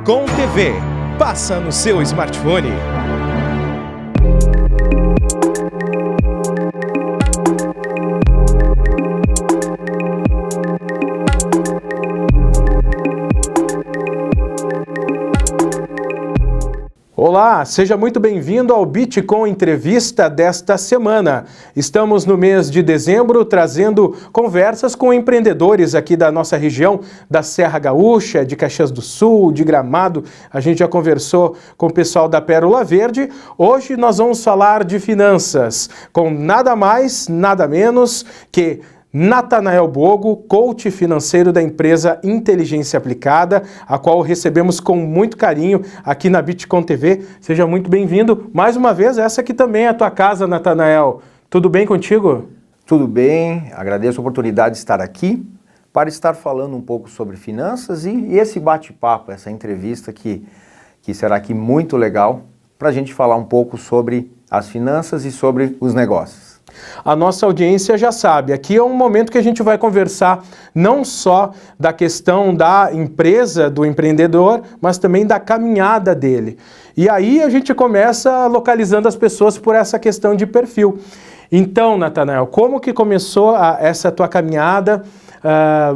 Bitcom TV. Passa no seu smartphone. Olá, seja muito bem-vindo ao Bitcom Entrevista desta semana. Estamos no mês de dezembro trazendo conversas com empreendedores aqui da nossa região, da Serra Gaúcha, de Caxias do Sul, de Gramado. A gente já conversou com o pessoal da Pérola Verde. Hoje nós vamos falar de finanças, com nada mais, nada menos que Natanael Bogo, coach financeiro da empresa Inteligência Aplicada, a qual recebemos com muito carinho aqui na Bitcom TV. Seja muito bem-vindo. Mais uma vez, essa aqui também é a tua casa, Natanael. Tudo bem contigo? Tudo bem, agradeço a oportunidade de estar aqui para estar falando um pouco sobre finanças e esse bate-papo, essa entrevista que será aqui muito legal para a gente falar um pouco sobre as finanças e sobre os negócios. A nossa audiência já sabe, aqui é um momento que a gente vai conversar não só da questão da empresa, do empreendedor, mas também da caminhada dele. E aí a gente começa localizando as pessoas por essa questão de perfil. Então, Natanael, como que começou essa tua caminhada?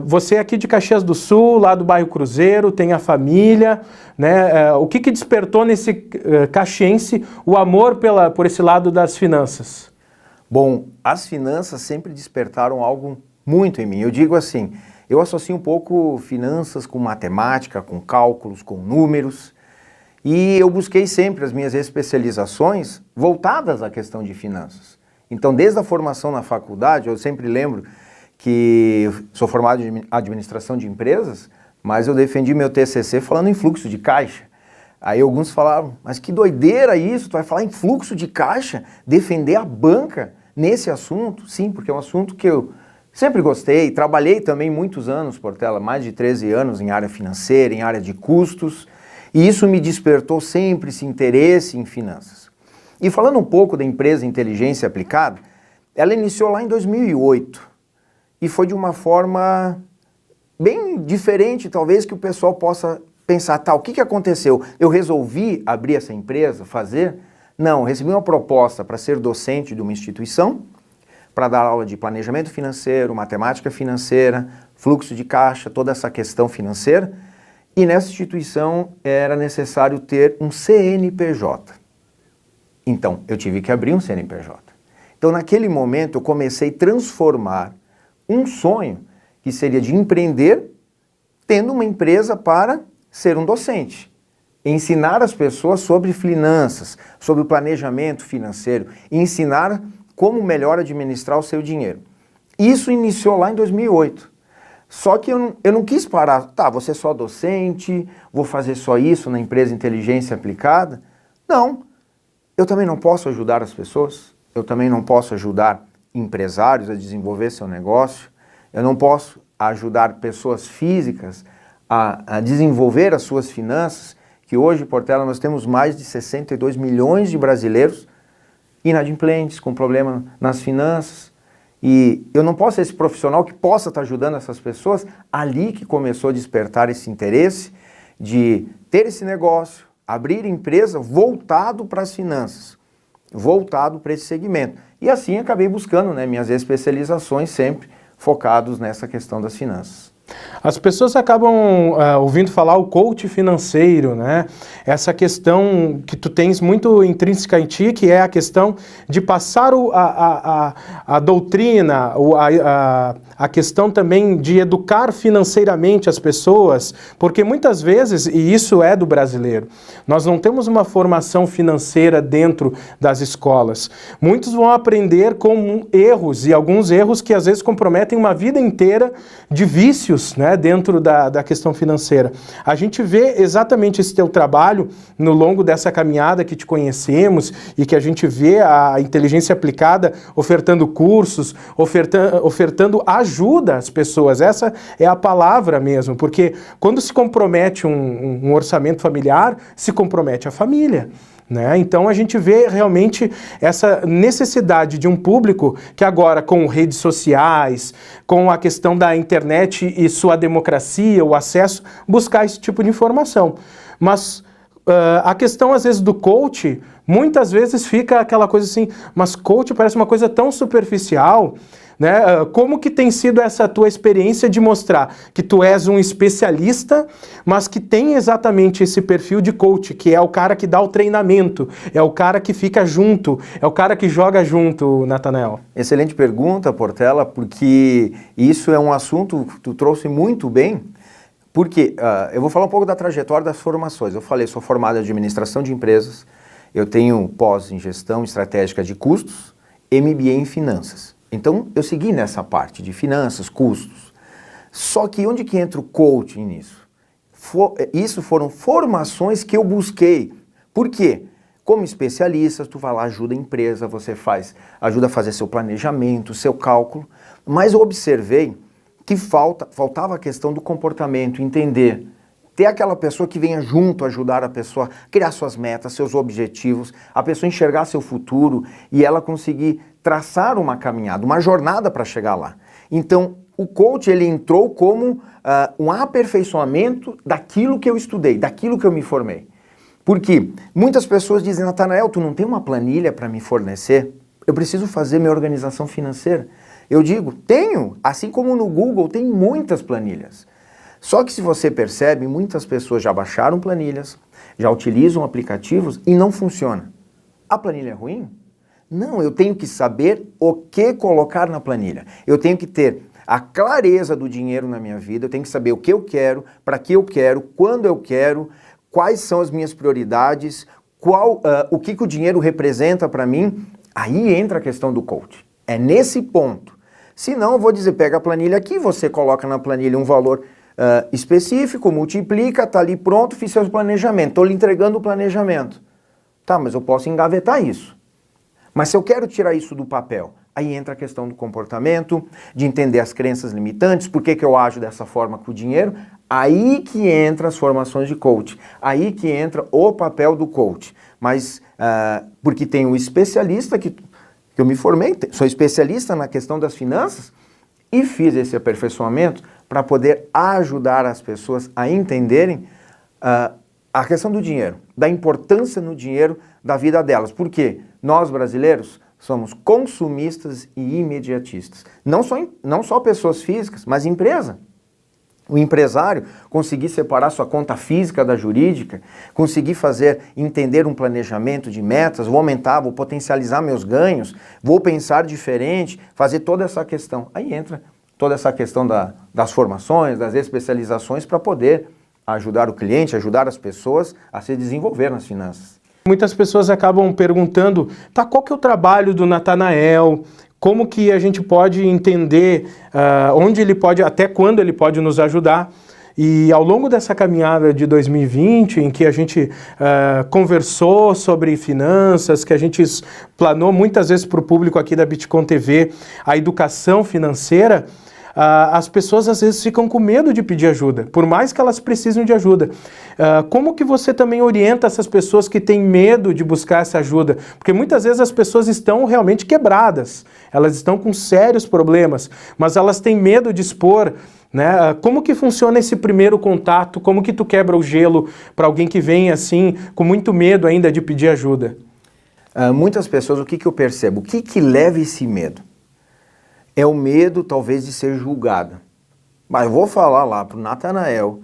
Você é aqui de Caxias do Sul, lá do bairro Cruzeiro, tem a família, né? O que despertou nesse caxiense o amor por esse lado das finanças? Bom, as finanças sempre despertaram algo muito em mim. Eu digo assim, eu associo um pouco finanças com matemática, com cálculos, com números, e eu busquei sempre as minhas especializações voltadas à questão de finanças. Então, desde a formação na faculdade, eu sempre lembro que sou formado em administração de empresas, mas eu defendi meu TCC falando em fluxo de caixa. Aí alguns falavam, mas que doideira isso, tu vai falar em fluxo de caixa, defender a banca nesse assunto? Sim, porque é um assunto que eu sempre gostei, trabalhei também muitos anos, Portela, mais de 13 anos em área financeira, em área de custos, e isso me despertou sempre esse interesse em finanças. E falando um pouco da empresa Inteligência Aplicada, ela iniciou lá em 2008, e foi de uma forma bem diferente, talvez, que o pessoal possa pensar, tá, o que aconteceu? Eu resolvi abrir essa empresa, fazer? Não, recebi uma proposta para ser docente de uma instituição, para dar aula de planejamento financeiro, matemática financeira, fluxo de caixa, toda essa questão financeira, e nessa instituição era necessário ter um CNPJ. Então, eu tive que abrir um CNPJ. Então, naquele momento, eu comecei a transformar um sonho, que seria de empreender, tendo uma empresa para ser um docente. Ensinar as pessoas sobre finanças, sobre o planejamento financeiro, ensinar como melhor administrar o seu dinheiro. Isso iniciou lá em 2008. Só que eu não quis parar, tá, vou ser só docente, vou fazer só isso na empresa Inteligência Aplicada. Não, eu também não posso ajudar as pessoas, eu também não posso ajudar empresários a desenvolver seu negócio, eu não posso ajudar pessoas físicas a desenvolver as suas finanças, que hoje, Portela, nós temos mais de 62 milhões de brasileiros inadimplentes, com problema nas finanças. E eu não posso ser esse profissional que possa estar ajudando essas pessoas. Ali que começou a despertar esse interesse de ter esse negócio, abrir empresa voltado para as finanças, voltado para esse segmento. E assim acabei buscando, né, minhas especializações sempre focados nessa questão das finanças. As pessoas acabam ouvindo falar o coach financeiro, né? Essa questão que tu tens muito intrínseca em ti, que é a questão de passar a doutrina, a questão também de educar financeiramente as pessoas, porque muitas vezes, e isso é do brasileiro, nós não temos uma formação financeira dentro das escolas. Muitos vão aprender com erros, e alguns erros que às vezes comprometem uma vida inteira de vícios, né, dentro da questão financeira. A gente vê exatamente esse teu trabalho no longo dessa caminhada que te conhecemos e que a gente vê a Inteligência Aplicada ofertando cursos, ofertando ajuda às pessoas. Essa é a palavra mesmo, porque quando se compromete um orçamento familiar, se compromete a família. né? Então a gente vê realmente essa necessidade de um público que agora, com redes sociais, com a questão da internet e sua democracia, o acesso, buscar esse tipo de informação. mas a questão às vezes do coach, muitas vezes fica aquela coisa assim, mas coach parece uma coisa tão superficial, né? Como que tem sido essa tua experiência de mostrar que tu és um especialista, mas que tem exatamente esse perfil de coach, que é o cara que dá o treinamento, é o cara que fica junto, é o cara que joga junto, Natanael? Excelente pergunta, Portela, porque isso é um assunto que tu trouxe muito bem, porque eu vou falar um pouco da trajetória das formações. Eu falei, sou formado em administração de empresas, eu tenho pós em gestão estratégica de custos, MBA em finanças. Então, eu segui nessa parte de finanças, custos. Só que onde que entra o coaching nisso? Isso foram formações que eu busquei. Por quê? Como especialista, tu vai lá, ajuda a empresa, ajuda a fazer seu planejamento, seu cálculo. Mas eu observei que faltava a questão do comportamento, entender. Ter aquela pessoa que venha junto ajudar a pessoa a criar suas metas, seus objetivos, a pessoa enxergar seu futuro e ela conseguir traçar uma caminhada, uma jornada para chegar lá. Então, o coach ele entrou como um aperfeiçoamento daquilo que eu estudei, daquilo que eu me formei. Porque muitas pessoas dizem, Natanael, tu não tem uma planilha para me fornecer? Eu preciso fazer minha organização financeira. Eu digo, tenho. Assim como no Google tem muitas planilhas. Só que se você percebe, muitas pessoas já baixaram planilhas, já utilizam aplicativos e não funciona. A planilha é ruim? Não, eu tenho que saber o que colocar na planilha. Eu tenho que ter a clareza do dinheiro na minha vida, eu tenho que saber o que eu quero, para que eu quero, quando eu quero, quais são as minhas prioridades, o que o dinheiro representa para mim. Aí entra a questão do coach. É nesse ponto. Se não, eu vou dizer, pega a planilha aqui, você coloca na planilha um valor específico, multiplica, tá ali pronto, fiz seu planejamento, estou lhe entregando o planejamento. Tá, mas eu posso engavetar isso. Mas se eu quero tirar isso do papel, aí entra a questão do comportamento, de entender as crenças limitantes, por que eu ajo dessa forma com o dinheiro, aí que entra as formações de coach, aí que entra o papel do coach. Mas, porque tem um especialista que eu me formei, sou especialista na questão das finanças e fiz esse aperfeiçoamento para poder ajudar as pessoas a entenderem a questão do dinheiro, da importância no dinheiro da vida delas. Por quê? Nós, brasileiros, somos consumistas e imediatistas. Não só pessoas físicas, mas empresa. O empresário conseguir separar sua conta física da jurídica, conseguir entender um planejamento de metas, vou aumentar, vou potencializar meus ganhos, vou pensar diferente, fazer toda essa questão. Aí entra toda essa questão das formações, das especializações para poder ajudar o cliente, ajudar as pessoas a se desenvolver nas finanças. Muitas pessoas acabam perguntando, tá, qual que é o trabalho do Natanael? Como que a gente pode entender onde ele pode, até quando ele pode nos ajudar? E ao longo dessa caminhada de 2020, em que a gente conversou sobre finanças, que a gente planou muitas vezes para o público aqui da Bitcoin TV a educação financeira, as pessoas às vezes ficam com medo de pedir ajuda, por mais que elas precisem de ajuda. Como que você também orienta essas pessoas que têm medo de buscar essa ajuda? Porque muitas vezes as pessoas estão realmente quebradas, elas estão com sérios problemas, mas elas têm medo de expor, né? Como que funciona esse primeiro contato? Como que tu quebra o gelo para alguém que vem assim, com muito medo ainda de pedir ajuda? Muitas pessoas, o que eu percebo? O que leva esse medo? É o medo, talvez, de ser julgado. Mas eu vou falar lá para o Natanael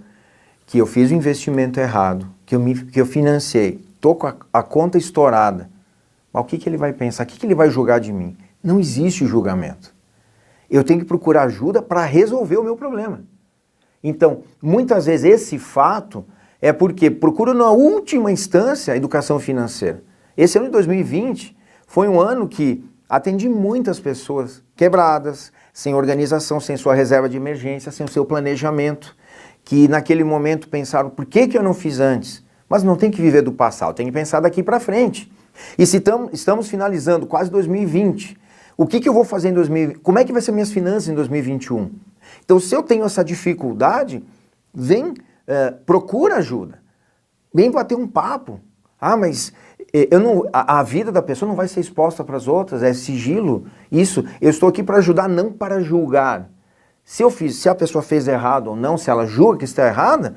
que eu fiz o investimento errado, que eu financiei, estou com a conta estourada. Mas o que ele vai pensar? O que ele vai julgar de mim? Não existe julgamento. Eu tenho que procurar ajuda para resolver o meu problema. Então, muitas vezes esse fato é porque procuro na última instância a educação financeira. Esse ano de 2020 foi um ano que atendi muitas pessoas quebradas, sem organização, sem sua reserva de emergência, sem o seu planejamento, que naquele momento pensaram, por que eu não fiz antes? Mas não tem que viver do passado, tem que pensar daqui para frente. E se estamos finalizando quase 2020, o que eu vou fazer em 2020? Como é que vai ser minhas finanças em 2021? Então, se eu tenho essa dificuldade, procura ajuda. Vem bater um papo. Mas a vida da pessoa não vai ser exposta para as outras, é sigilo. Isso, eu estou aqui para ajudar, não para julgar. Se a pessoa fez errado ou não, se ela julga que está errada,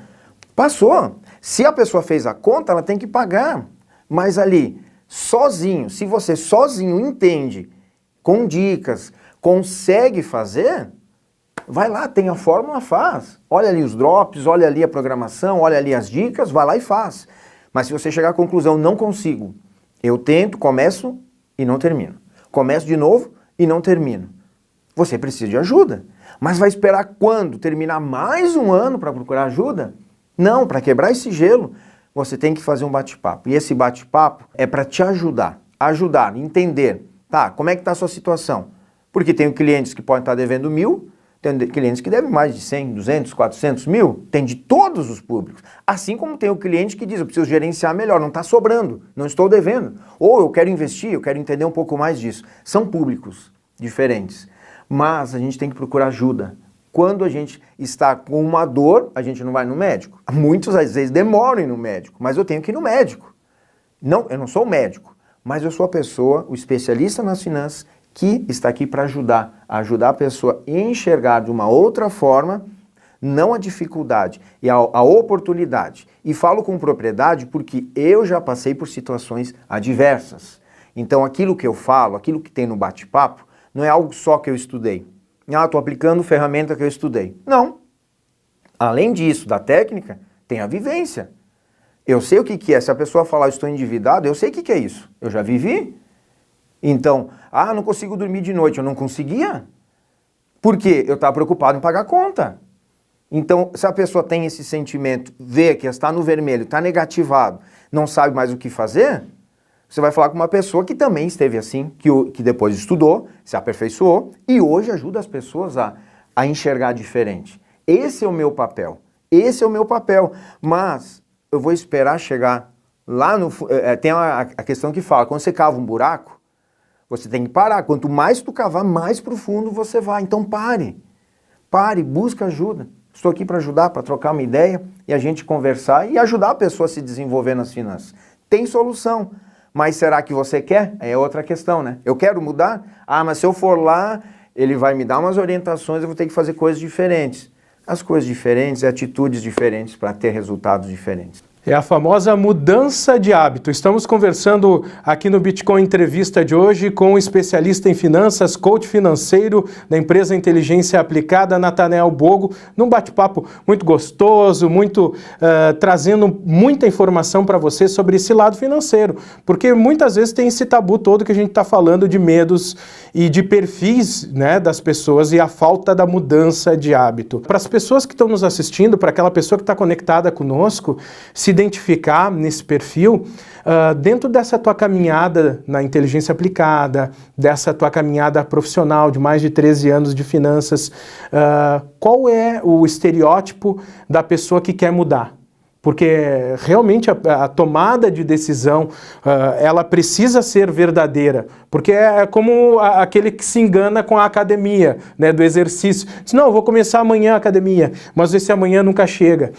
Passou. Se a pessoa fez a conta, ela tem que pagar. Mas ali, sozinho, se você sozinho entende, com dicas, consegue fazer, vai lá, tem a fórmula, faz. Olha ali os drops, olha ali a programação, olha ali as dicas, vai lá e faz. Mas se você chegar à conclusão, não consigo, eu tento, começo e não termino. Começo de novo e não termino. Você precisa de ajuda. Mas vai esperar quando? Terminar mais um ano para procurar ajuda? Não, para quebrar esse gelo, você tem que fazer um bate-papo. E esse bate-papo é para te ajudar, entender. Tá, como é que está a sua situação? Porque tem clientes que podem estar devendo 1.000, tem clientes que devem mais de 100, 200, 400 mil, tem de todos os públicos. Assim como tem o cliente que diz, eu preciso gerenciar melhor, não está sobrando, não estou devendo. Ou eu quero investir, eu quero entender um pouco mais disso. São públicos diferentes, mas a gente tem que procurar ajuda. Quando a gente está com uma dor, a gente não vai no médico. Muitos às vezes demoram em ir no médico, mas eu tenho que ir no médico. Não, eu não sou o médico, mas eu sou a pessoa, o especialista nas finanças, que está aqui para ajudar a pessoa a enxergar de uma outra forma, não a dificuldade, e a oportunidade. E falo com propriedade porque eu já passei por situações adversas. Então aquilo que eu falo, aquilo que tem no bate-papo, não é algo só que eu estudei. Ah, estou aplicando ferramenta que eu estudei. Não. Além disso, da técnica, tem a vivência. Eu sei o que é. Se a pessoa falar estou endividado, eu sei o que é isso. Eu já vivi. Então, não consigo dormir de noite. Eu não conseguia. Por quê? Eu estava preocupado em pagar a conta. Então, se a pessoa tem esse sentimento, vê que está no vermelho, está negativado, não sabe mais o que fazer, você vai falar com uma pessoa que também esteve assim, que depois estudou, se aperfeiçoou e hoje ajuda as pessoas a enxergar diferente. Esse é o meu papel. Esse é o meu papel. Mas eu vou esperar chegar lá no... tem a questão que fala, quando você cava um buraco, você tem que parar. Quanto mais tu cavar, mais profundo você vai. Então pare. Pare, busca ajuda. Estou aqui para ajudar, para trocar uma ideia e a gente conversar e ajudar a pessoa a se desenvolver nas finanças. Tem solução. Mas será que você quer? É outra questão, né? Eu quero mudar? Mas se eu for lá, ele vai me dar umas orientações, eu vou ter que fazer coisas diferentes. As coisas diferentes, atitudes diferentes para ter resultados diferentes. É a famosa mudança de hábito. Estamos conversando aqui no Bitcoin Entrevista de hoje com o especialista em finanças, coach financeiro da empresa Inteligência Aplicada, Natanael Bogo, num bate-papo muito gostoso, trazendo muita informação para você sobre esse lado financeiro. Porque muitas vezes tem esse tabu todo que a gente está falando de medos e de perfis, né, das pessoas e a falta da mudança de hábito. Para as pessoas que estão nos assistindo, para aquela pessoa que está conectada conosco, se identificar nesse perfil, dentro dessa tua caminhada na inteligência aplicada, dessa tua caminhada profissional de mais de 13 anos de finanças, qual é o estereótipo da pessoa que quer mudar? Porque realmente a tomada de decisão, ela precisa ser verdadeira, porque é como aquele que se engana com a academia, né, do exercício. Diz, não, eu vou começar amanhã a academia, mas esse amanhã nunca chega.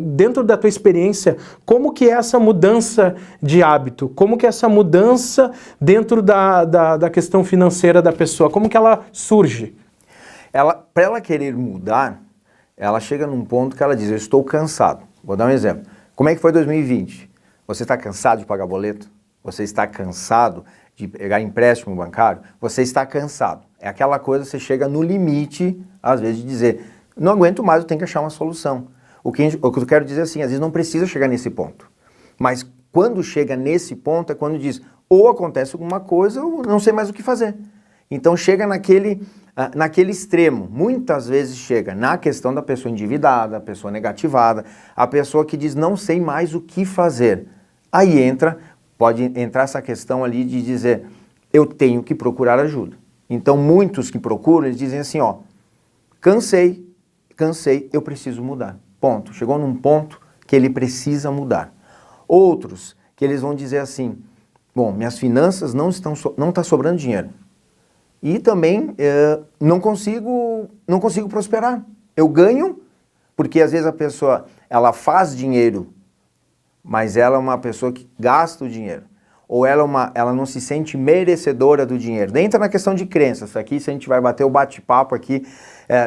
Dentro da tua experiência, como que é essa mudança de hábito? Como que é essa mudança dentro da questão financeira da pessoa? Como que ela surge? Para ela querer mudar, ela chega num ponto que ela diz, eu estou cansado. Vou dar um exemplo. Como é que foi 2020? Você está cansado de pagar boleto? Você está cansado de pegar empréstimo bancário? Você está cansado. É aquela coisa, você chega no limite, às vezes, de dizer, não aguento mais, eu tenho que achar uma solução. O que eu quero dizer assim, às vezes não precisa chegar nesse ponto. Mas quando chega nesse ponto é quando diz, ou acontece alguma coisa, ou não sei mais o que fazer. Então chega naquele extremo. Muitas vezes chega na questão da pessoa endividada, a pessoa negativada, a pessoa que diz, não sei mais o que fazer. Aí pode entrar essa questão ali de dizer, eu tenho que procurar ajuda. Então muitos que procuram, eles dizem assim, cansei, eu preciso mudar. Ponto. Chegou num ponto que ele precisa mudar. Outros que eles vão dizer assim, bom, minhas finanças não está sobrando dinheiro. E também não consigo prosperar. Eu ganho, porque às vezes a pessoa, ela faz dinheiro, mas ela é uma pessoa que gasta o dinheiro. Ou ela não se sente merecedora do dinheiro. Entra na questão de crenças. Aqui, se a gente vai bater o bate-papo aqui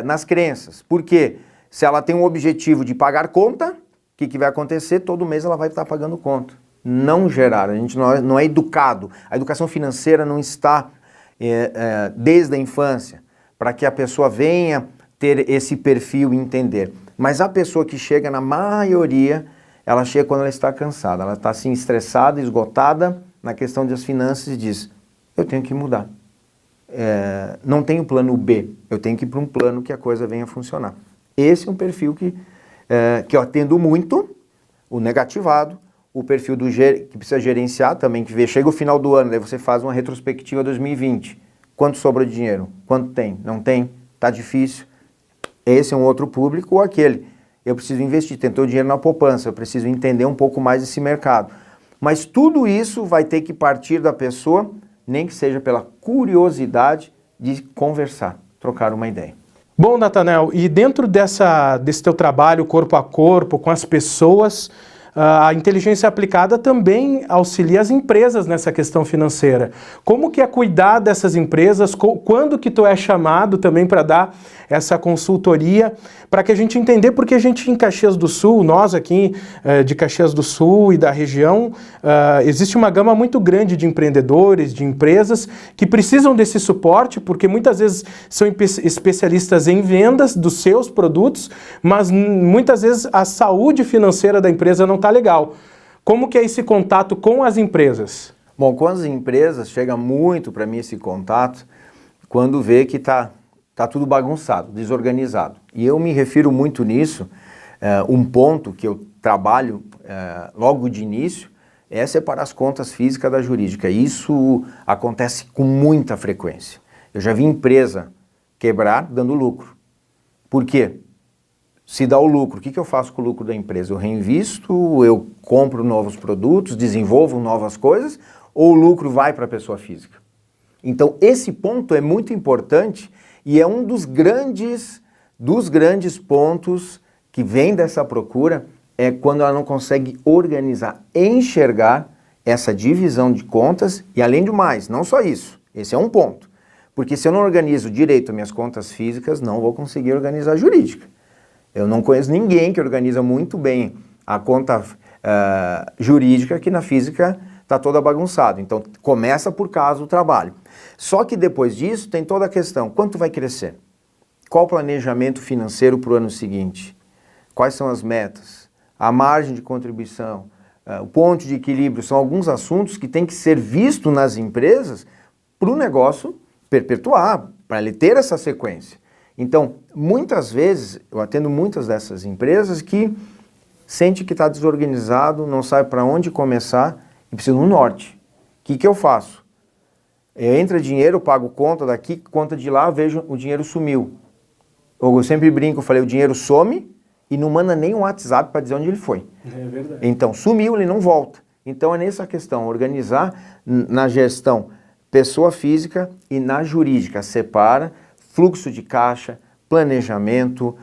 nas crenças. Por quê? Se ela tem um objetivo de pagar conta, o que vai acontecer? Todo mês ela vai estar pagando conta. Não gerar, a gente não é educado. A educação financeira não está desde a infância, para que a pessoa venha ter esse perfil e entender. Mas a pessoa que chega, na maioria, ela chega quando ela está cansada, ela está assim estressada, esgotada na questão das finanças e diz, eu tenho que mudar. Não tenho plano B, eu tenho que ir para um plano que a coisa venha a funcionar. Esse é um perfil que eu atendo muito, o negativado, o perfil que precisa gerenciar também, que vê, chega o final do ano, daí você faz uma retrospectiva 2020. Quanto sobrou de dinheiro? Quanto tem? Não tem? Tá difícil? Esse é um outro público, ou aquele. Eu preciso investir, tentou dinheiro na poupança, eu preciso entender um pouco mais esse mercado. Mas tudo isso vai ter que partir da pessoa, nem que seja pela curiosidade de conversar, trocar uma ideia. Bom, Nathanael, e dentro desse teu trabalho corpo a corpo com as pessoas, a inteligência aplicada também auxilia as empresas nessa questão financeira. Como que é cuidar dessas empresas? Quando que tu é chamado também para dar essa consultoria? Para que a gente entender, porque a gente em Caxias do Sul, nós aqui de Caxias do Sul e da região, existe uma gama muito grande de empreendedores, de empresas que precisam desse suporte, porque muitas vezes são especialistas em vendas dos seus produtos, mas muitas vezes a saúde financeira da empresa não está legal. Como que é esse contato com as empresas? Bom, com as empresas chega muito para mim esse contato quando vê que tá tudo bagunçado, desorganizado. E eu me refiro muito nisso, um ponto que eu trabalho logo de início é separar as contas físicas da jurídica. Isso acontece com muita frequência. Eu já vi empresa quebrar dando lucro. Por quê? Se dá o lucro, o que eu faço com o lucro da empresa? Eu reinvisto, eu compro novos produtos, desenvolvo novas coisas, ou o lucro vai para a pessoa física? Então, esse ponto é muito importante e é um dos grandes pontos que vem dessa procura, é quando ela não consegue organizar, enxergar essa divisão de contas e, além do mais, não só isso, esse é um ponto. Porque se eu não organizo direito minhas contas físicas, não vou conseguir organizar a jurídica. Eu não conheço ninguém que organiza muito bem a conta jurídica que na física está toda bagunçada. Então, começa por causa do trabalho. Só que depois disso tem toda a questão, quanto vai crescer? Qual o planejamento financeiro para o ano seguinte? Quais são as metas? A margem de contribuição? O ponto de equilíbrio? São alguns assuntos que têm que ser vistos nas empresas para o negócio perpetuar, para ele ter essa sequência. Então, muitas vezes, eu atendo muitas dessas empresas que sente que está desorganizado, não sabe para onde começar e precisa de um norte. O que eu faço? Entra dinheiro, eu pago conta daqui, conta de lá, vejo o dinheiro sumiu. Eu sempre brinco, eu falei, o dinheiro some e não manda nem um WhatsApp para dizer onde ele foi. É verdade. Então, sumiu, ele não volta. Então, é nessa questão, organizar na gestão pessoa física e na jurídica, separa, fluxo de caixa, planejamento,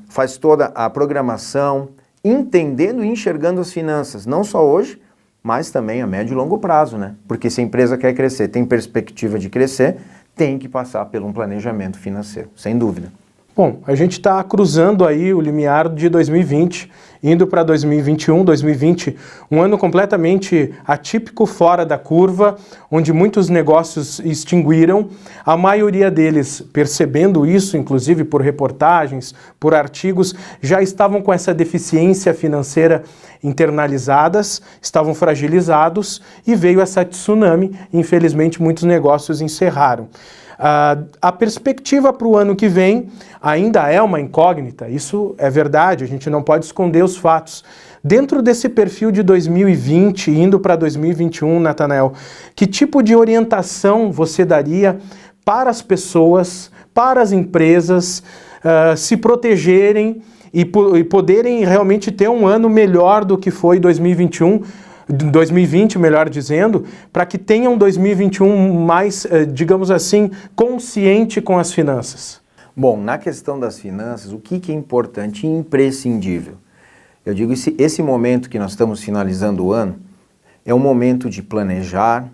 faz toda a programação, entendendo e enxergando as finanças, não só hoje, mas também a médio e longo prazo, né? Porque se a empresa quer crescer, tem perspectiva de crescer, tem que passar por um planejamento financeiro, sem dúvida. Bom, a gente está cruzando aí o limiar de 2020, indo para 2021, 2020, um ano completamente atípico, fora da curva, onde muitos negócios extinguiram, a maioria deles, percebendo isso, inclusive por reportagens, por artigos, já estavam com essa deficiência financeira internalizadas, estavam fragilizados e veio essa tsunami, infelizmente muitos negócios encerraram. A perspectiva para o ano que vem ainda é uma incógnita, isso é verdade, a gente não pode esconder os fatos. Dentro desse perfil de 2020, indo para 2021, Nathanael, que tipo de orientação você daria para as pessoas, para as empresas, se protegerem e poderem realmente ter um ano melhor do que foi 2020, melhor dizendo, para que tenham 2021 mais, digamos assim, consciente com as finanças? Bom, na questão das finanças, o que é importante e imprescindível? Eu digo, esse momento que nós estamos finalizando o ano é um momento de planejar,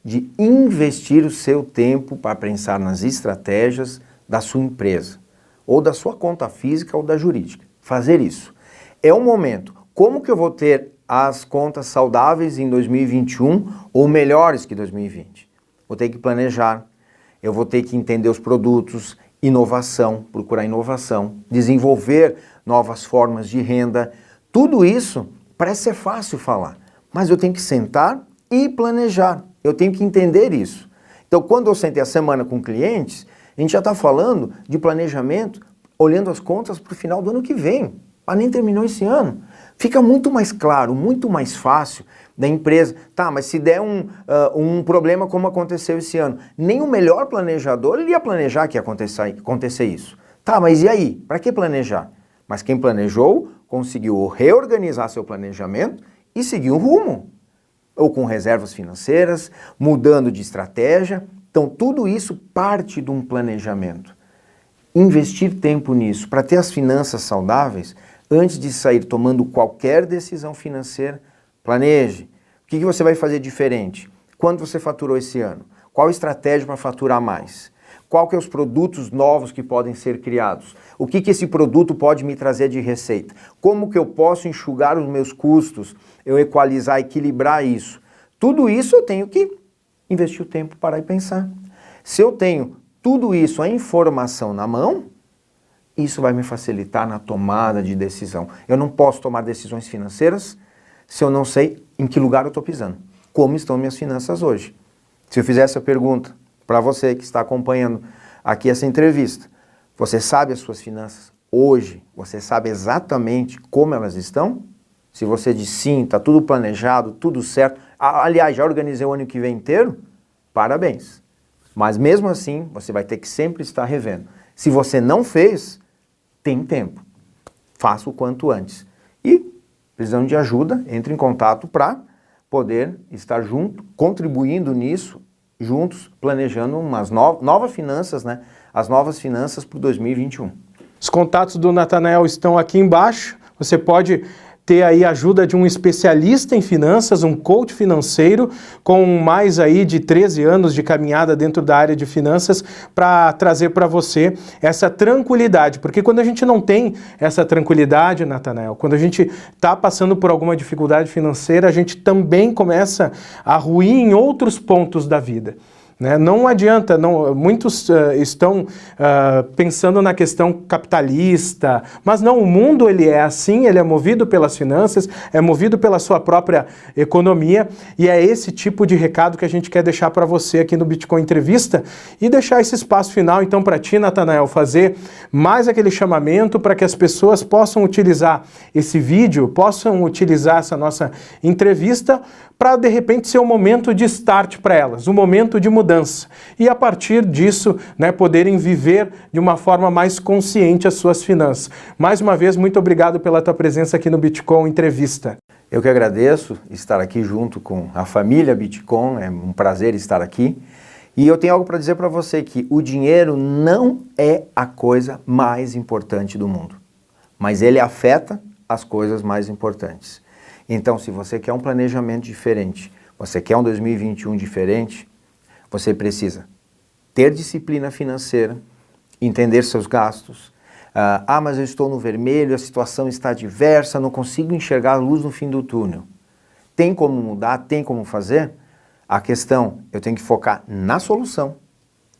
de investir o seu tempo para pensar nas estratégias da sua empresa. ou da sua conta física ou da jurídica. Fazer isso. É um momento. Como que eu vou ter as contas saudáveis em 2021 ou melhores que 2020? Vou ter que planejar, eu vou ter que entender os produtos, inovação, procurar inovação, desenvolver novas formas de renda. Tudo isso parece ser fácil falar, mas eu tenho que sentar e planejar. Eu tenho que entender isso. Então, quando eu sentei a semana com clientes, a gente já está falando de planejamento, olhando as contas para o final do ano que vem. Mas nem terminou esse ano. Fica muito mais claro, muito mais fácil da empresa. Tá, mas se der um problema como aconteceu esse ano, nem o melhor planejador ele ia planejar que ia acontecer isso. Tá, mas e aí? Para que planejar? Mas quem planejou conseguiu reorganizar seu planejamento e seguir um rumo. Ou com reservas financeiras, mudando de estratégia. Então, tudo isso parte de um planejamento. Investir tempo nisso para ter as finanças saudáveis, antes de sair tomando qualquer decisão financeira, planeje. O que você vai fazer diferente? Quanto você faturou esse ano? Qual estratégia para faturar mais? Qual que é os produtos novos que podem ser criados? O que esse produto pode me trazer de receita? Como que eu posso enxugar os meus custos, eu equalizar, equilibrar isso? Tudo isso eu tenho que investir o tempo, parar e pensar. Se eu tenho tudo isso, a informação na mão, isso vai me facilitar na tomada de decisão. Eu não posso tomar decisões financeiras se eu não sei em que lugar eu estou pisando. Como estão minhas finanças hoje? Se eu fizer essa pergunta para você que está acompanhando aqui essa entrevista, você sabe as suas finanças hoje? Você sabe exatamente como elas estão? Se você diz sim, está tudo planejado, tudo certo, aliás, já organizei o ano que vem inteiro, parabéns. Mas mesmo assim, você vai ter que sempre estar revendo. Se você não fez, tem tempo. Faça o quanto antes. E, precisando de ajuda, entre em contato para poder estar junto, contribuindo nisso, juntos, planejando umas novas finanças, né? As novas finanças para o 2021. Os contatos do Natanael estão aqui embaixo. Você pode ter aí a ajuda de um especialista em finanças, um coach financeiro, com mais aí de 13 anos de caminhada dentro da área de finanças, para trazer para você essa tranquilidade. Porque quando a gente não tem essa tranquilidade, Natanael, quando a gente está passando por alguma dificuldade financeira, a gente também começa a ruir em outros pontos da vida. Não adianta, muitos estão pensando na questão capitalista, mas não, o mundo ele é assim, ele é movido pelas finanças, é movido pela sua própria economia, e é esse tipo de recado que a gente quer deixar para você aqui no Bitcoin Entrevista, e deixar esse espaço final então para ti, Natanael, fazer mais aquele chamamento para que as pessoas possam utilizar esse vídeo, possam utilizar essa nossa entrevista para de repente ser um momento de start para elas, um momento de mudança. E a partir disso, poderem viver de uma forma mais consciente as suas finanças. Mais uma vez, muito obrigado pela tua presença aqui no Bitcoin Entrevista. Eu que agradeço estar aqui junto com a família Bitcoin, é um prazer estar aqui. E eu tenho algo para dizer para você, que o dinheiro não é a coisa mais importante do mundo, mas ele afeta as coisas mais importantes. Então, se você quer um planejamento diferente, você quer um 2021 diferente, você precisa ter disciplina financeira, entender seus gastos. Mas eu estou no vermelho, a situação está adversa, não consigo enxergar a luz no fim do túnel. Tem como mudar? Tem como fazer? A questão, eu tenho que focar na solução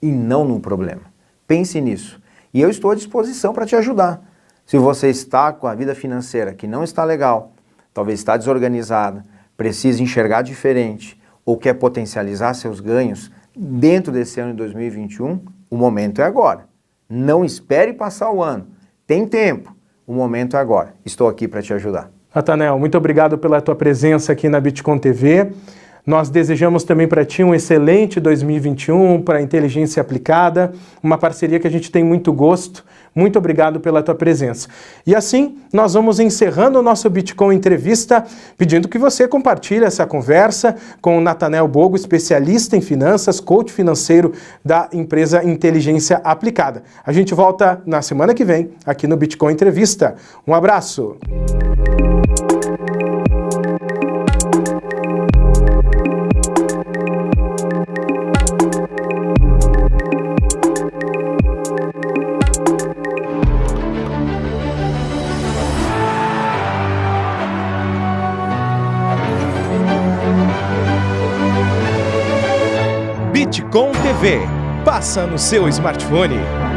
e não no problema. Pense nisso. E eu estou à disposição para te ajudar. Se você está com a vida financeira que não está legal, talvez está desorganizada, precisa enxergar diferente ou quer potencializar seus ganhos dentro desse ano de 2021, o momento é agora. Não espere passar o ano. Tem tempo. O momento é agora. Estou aqui para te ajudar. Natanael, muito obrigado pela tua presença aqui na Bitcoin TV. Nós desejamos também para ti um excelente 2021 para a Inteligência Aplicada, uma parceria que a gente tem muito gosto. Muito obrigado pela tua presença. E assim, nós vamos encerrando o nosso Bitcoin Entrevista, pedindo que você compartilhe essa conversa com o Natanael Bogo, especialista em finanças, coach financeiro da empresa Inteligência Aplicada. A gente volta na semana que vem, aqui no Bitcoin Entrevista. Um abraço! Smart Com TV. Passa no seu smartphone.